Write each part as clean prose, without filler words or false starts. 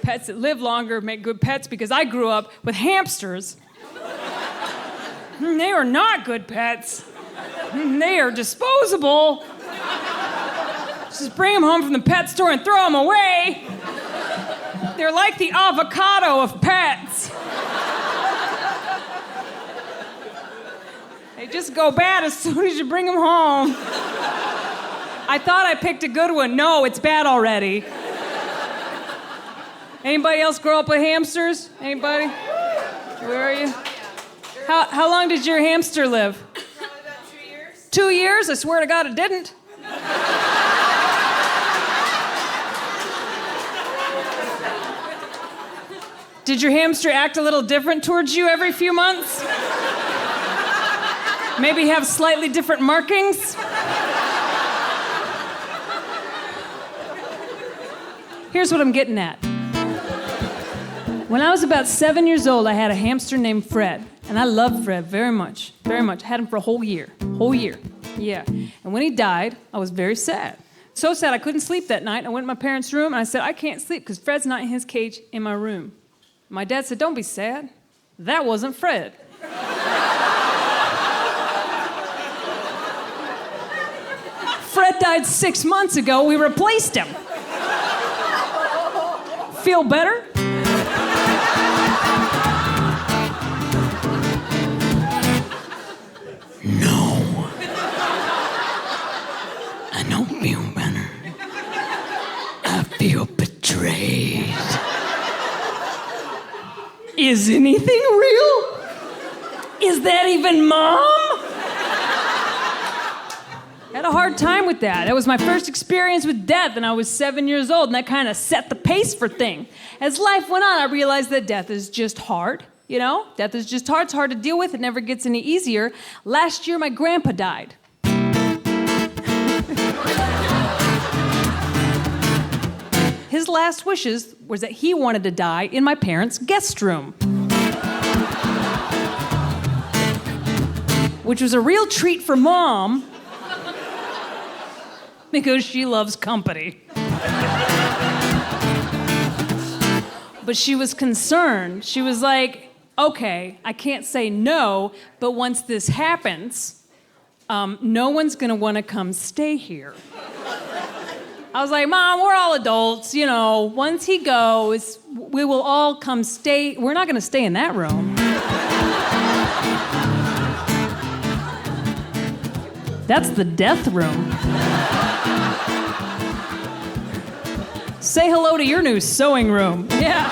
pets that live longer make good pets because I grew up with hamsters. They are not good pets. They are disposable. Just bring them home from the pet store and throw them away. They're like the avocado of pets. They just go bad as soon as you bring them home. I thought I picked a good one. No, it's bad already. Anybody else grow up with hamsters? Anybody? Where are you? How long did your hamster live? Probably about 2 years. 2 years? I swear to God it didn't. Did your hamster act a little different towards you every few months? Maybe have slightly different markings? Here's what I'm getting at. When I was about 7 years old, I had a hamster named Fred. And I loved Fred very much, very much. I had him for a whole year. Yeah. And when he died, I was very sad. So sad I couldn't sleep that night. I went to my parents' room and I said, I can't sleep because Fred's not in his cage in my room. My dad said, don't be sad. That wasn't Fred. Fred died 6 months ago. We replaced him. Feel better? No. I don't feel better. I feel betrayed. Is anything real? Is that even Mom? I had a hard time with that. That was my first experience with death, and I was 7 years old, and that kind of set the pace for things. As life went on, I realized that death is just hard. You know, death is just hard. It's hard to deal with. It never gets any easier. Last year, my grandpa died. His last wishes was that he wanted to die in my parents' guest room. Which was a real treat for Mom because she loves company. But she was concerned. She was like, okay, I can't say no, but once this happens, no one's gonna wanna come stay here. I was like, Mom, we're all adults, you know, once he goes, we will all come stay. We're not gonna stay in that room. That's the death room. Say hello to your new sewing room. Yeah.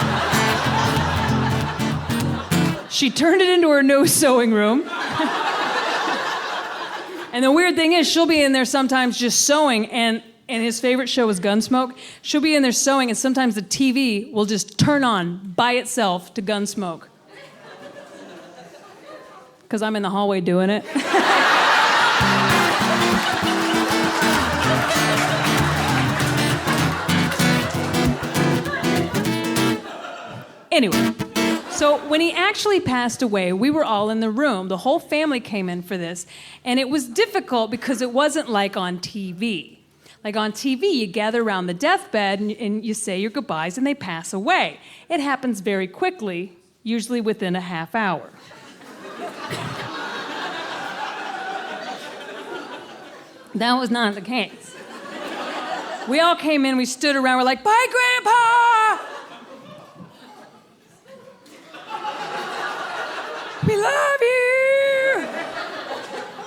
She turned it into her new sewing room. And the weird thing is, she'll be in there sometimes just sewing, and his favorite show is Gunsmoke. She'll be in there sewing, and sometimes the TV will just turn on by itself to Gunsmoke. Because I'm in the hallway doing it. Anyway, so when he actually passed away, we were all in the room. The whole family came in for this. And it was difficult because it wasn't like on TV. Like on TV, you gather around the deathbed and you say your goodbyes and they pass away. It happens very quickly, usually within a half hour. That was not the case. We all came in, we stood around, we're like, bye, Grandpa! We love you!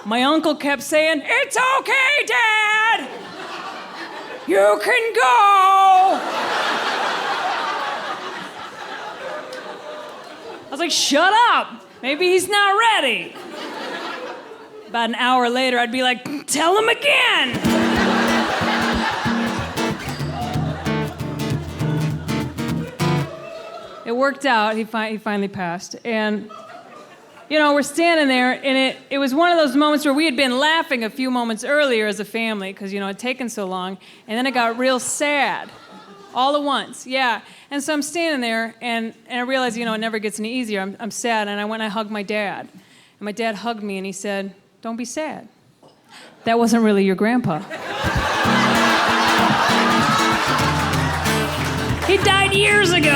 My uncle kept saying, it's okay, Dad! You can go! I was like, shut up! Maybe he's not ready. About an hour later, I'd be like, tell him again! It worked out. He finally passed. And, you know, we're standing there, and it was one of those moments where we had been laughing a few moments earlier as a family, because, you know, it had taken so long, and then it got real sad. All at once, yeah. And so I'm standing there, and I realized, you know, it never gets any easier. I'm sad, and I went and I hugged my dad. And my dad hugged me, and he said, don't be sad. That wasn't really your grandpa. He died years ago.